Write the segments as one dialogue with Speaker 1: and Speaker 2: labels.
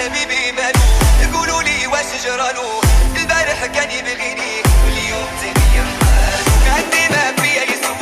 Speaker 1: حبيبي مالو يقولوا لي واش جرالو البارح كان يبغيني واليوم تغير حالو عندي ما فيا يسوى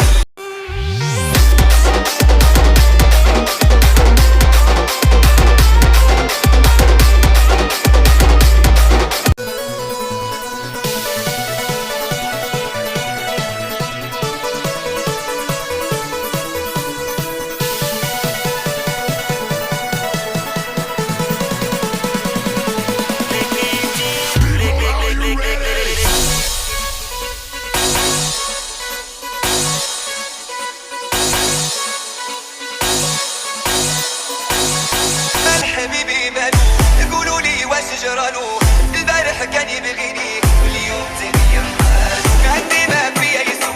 Speaker 1: حبيبي مالو يقولوا لي واش جرالو البارح كان يبغيني واليوم تغير حالو عندي ما فيا يسوى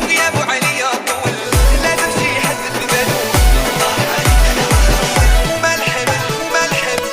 Speaker 1: وغيابو عليا طول لازم شي يحدد ببالو الله عليك انا وما الحمل وما الحمل